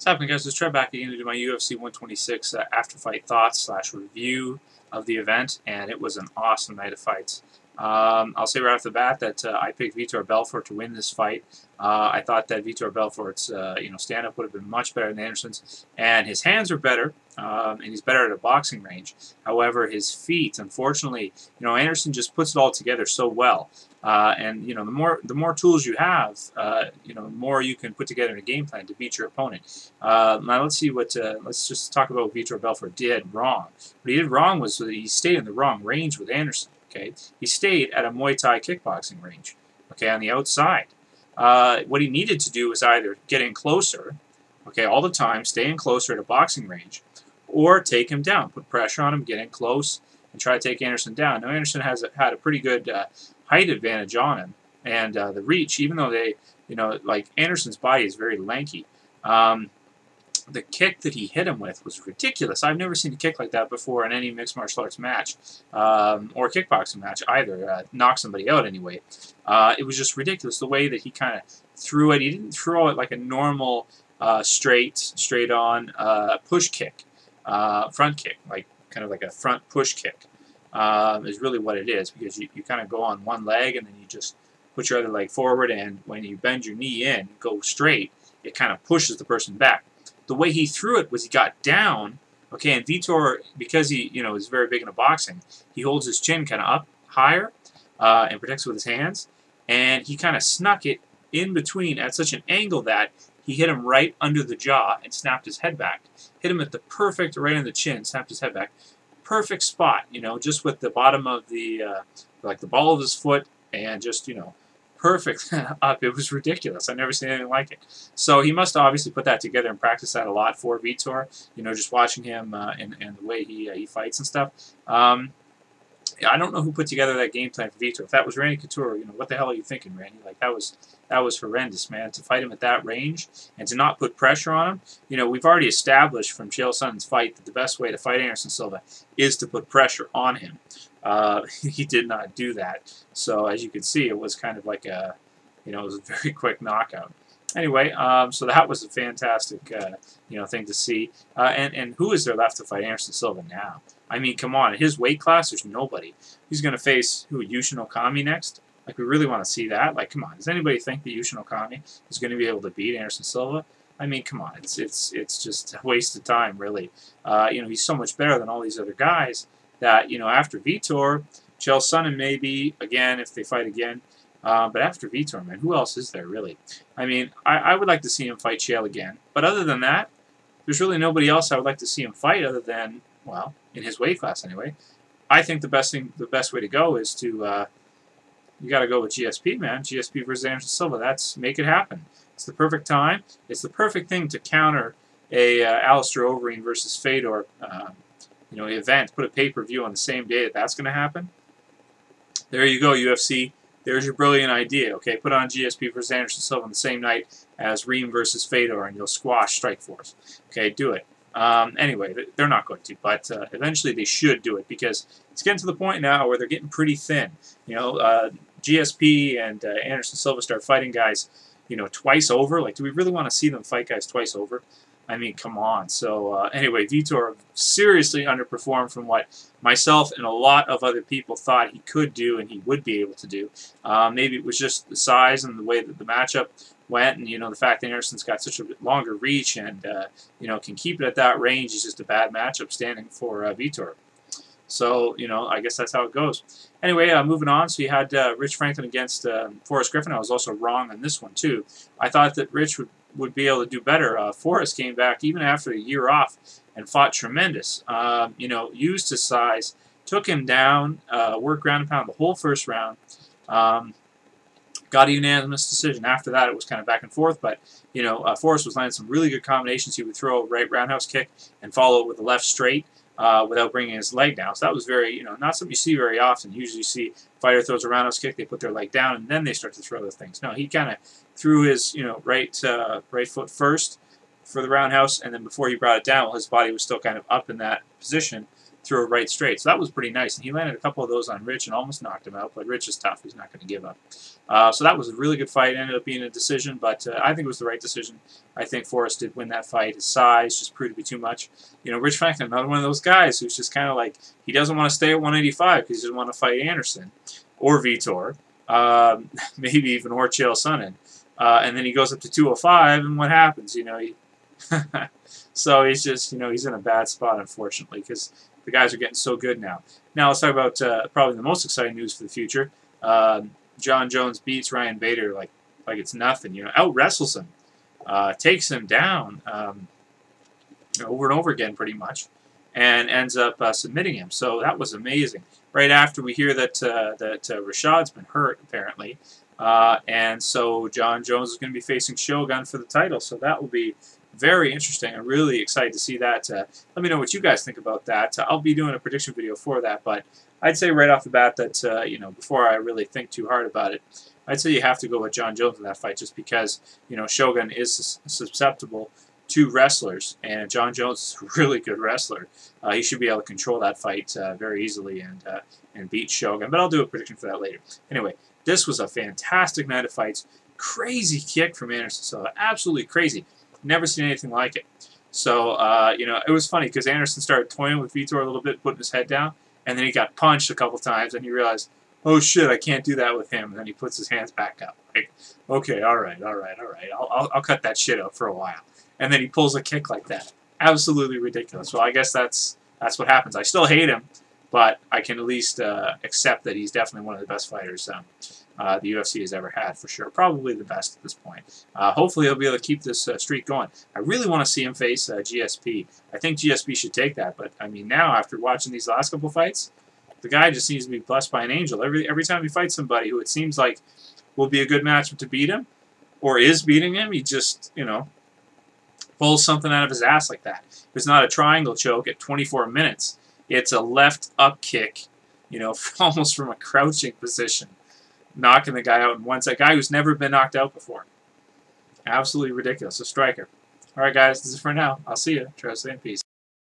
What's happening, guys? Let's try back again to do my UFC 126 after-fight thoughts / review of the event, and it was an awesome night of fights. I'll say right off the bat that I picked Vitor Belfort to win this fight. I thought that Vitor Belfort's stand-up would have been much better than Anderson's, and his hands are better, and he's better at a boxing range. However, his feet, unfortunately, Anderson just puts it all together so well. And the more tools you have, the more you can put together a game plan to beat your opponent. Now let's see what. Let's just talk about what Vitor Belfort did wrong. What he did wrong was that he stayed in the wrong range with Anderson. Okay, he stayed at a Muay Thai kickboxing range. Okay, on the outside. What he needed to do was either get in closer, okay, all the time, stay in closer at a boxing range, or take him down, put pressure on him, get in close, and try to take Anderson down. Now Anderson had a pretty good height advantage on him, and the reach, even though they, like Anderson's body is very lanky. The kick that he hit him with was ridiculous. I've never seen a kick like that before in any mixed martial arts match, or kickboxing match either. Knock somebody out anyway. It was just ridiculous the way that he kind of threw it. He didn't throw it like a normal straight on push kick, front kick, like kind of like a front push kick. Is really what it is, because you kind of go on one leg and then you just put your other leg forward, and when you bend your knee in, go straight, it kind of pushes the person back. The way he threw it was he got down, okay, and Vitor, because he is very big into boxing, he holds his chin kind of up higher and protects it with his hands, and he kind of snuck it in between at such an angle that he hit him right under the jaw and snapped his head back. Hit him at the perfect, right on the chin, snapped his head back. Perfect spot, just with the bottom of the, like the ball of his foot, and just, perfect up. It was ridiculous. I've never seen anything like it. So he must obviously put that together and practice that a lot for Vitor, just watching him and the way he fights and stuff. I don't know who put together that game plan for Vitor. If that was Randy Couture, what the hell are you thinking, Randy? Like, that was horrendous, man. To fight him at that range and to not put pressure on him. We've already established from Chael Sonnen's fight that the best way to fight Anderson Silva is to put pressure on him. He did not do that. So as you can see, it was kind of like a, it was a very quick knockout. Anyway, so that was a fantastic, thing to see. And who is there left to fight Anderson Silva now? I mean, come on. In his weight class, there's nobody. He's going to face, Yushin Okami next? Like, we really want to see that? Like, come on. Does anybody think that Yushin Okami is going to be able to beat Anderson Silva? I mean, come on. It's just a waste of time, really. He's so much better than all these other guys that, after Vitor, Chael Sonnen maybe, again, if they fight again. But after Vitor, man, who else is there, really? I mean, I would like to see him fight Chael again. But other than that, there's really nobody else I would like to see him fight other than, well, in his weight class anyway. I think the best way to go is to, you got to go with GSP, man. GSP versus Anderson Silva. Make it happen. It's the perfect time. It's the perfect thing to counter a Alistair Overeem versus Fedor, event. Put a pay-per-view on the same day that's going to happen. There you go, UFC. There's your brilliant idea, okay? Put on GSP versus Anderson Silva on the same night as Reem versus Fedor, and you'll squash Strikeforce. Okay, do it. Anyway, they're not going to, but eventually they should do it, because it's getting to the point now where they're getting pretty thin. GSP and Anderson Silva start fighting guys, twice over. Like, do we really want to see them fight guys twice over? I mean, come on. So, anyway, Vitor seriously underperformed from what myself and a lot of other people thought he could do and he would be able to do. Maybe it was just the size and the way that the matchup went, and, the fact that Anderson's got such a longer reach and, can keep it at that range is just a bad matchup standing for Vitor. So, I guess that's how it goes. Anyway, moving on. So you had Rich Franklin against Forrest Griffin. I was also wrong on this one, too. I thought that Rich would be able to do better. Forrest came back even after a year off and fought tremendous. Used his size, took him down, worked ground and pound the whole first round. Got a unanimous decision. After that, it was kind of back and forth, but, Forrest was landing some really good combinations. He would throw a right roundhouse kick and follow it with a left straight without bringing his leg down. So that was very, not something you see very often. Usually you see fighter throws a roundhouse kick, they put their leg down, and then they start to throw the things. No, he kind of threw his, right foot first for the roundhouse, and then before he brought it down, while his body was still kind of up in that position, throw a right straight. So that was pretty nice. And he landed a couple of those on Rich and almost knocked him out. But Rich is tough. He's not going to give up. So that was a really good fight. It ended up being a decision, but I think it was the right decision. I think Forrest did win that fight. His size just proved to be too much. You know, Rich Franklin, another one of those guys who's just kind of like, he doesn't want to stay at 185 because he doesn't want to fight Anderson or Vitor, maybe even or Chael Sonnen. And then he goes up to 205, and what happens? You know, he so he's just, you know, he's in a bad spot, unfortunately, because the guys are getting so good now. Now let's talk about probably the most exciting news for the future. John Jones beats Ryan Bader like it's nothing. You know, out wrestles him, takes him down over and over again, pretty much, and ends up submitting him. So that was amazing. Right after we hear that Rashad's been hurt apparently, and so John Jones is going to be facing Shogun for the title. So that will be very interesting. I'm really excited to see that. Let me know what you guys think about that. I'll be doing a prediction video for that, but I'd say right off the bat that, you know, before I really think too hard about it, I'd say you have to go with John Jones in that fight just because, you know, Shogun is susceptible to wrestlers, and John Jones is a really good wrestler. He should be able to control that fight very easily and beat Shogun, but I'll do a prediction for that later. Anyway, this was a fantastic night of fights. Crazy kick from Anderson Silva. Absolutely crazy. Never seen anything like it. So, you know, it was funny because Anderson started toying with Vitor a little bit, putting his head down, and then he got punched a couple times, and he realized, oh shit, I can't do that with him. And then he puts his hands back up. Like, okay, all right. I'll cut that shit out for a while. And then he pulls a kick like that. Absolutely ridiculous. Well, I guess that's what happens. I still hate him, but I can at least accept that he's definitely one of the best fighters the UFC has ever had, for sure. Probably the best at this point. Hopefully he'll be able to keep this streak going. I really want to see him face GSP. I think GSP should take that, but I mean now, after watching these last couple fights, the guy just seems to be blessed by an angel. Every time he fights somebody who it seems like will be a good matchup to beat him, or is beating him, he just, you know, pulls something out of his ass like that. It's not a triangle choke at 24 minutes. It's a left up kick, you know, almost from a crouching position, knocking the guy out in one set. A guy who's never been knocked out before. Absolutely ridiculous. A striker. All right, guys, this is for now. I'll see you. Trust and peace.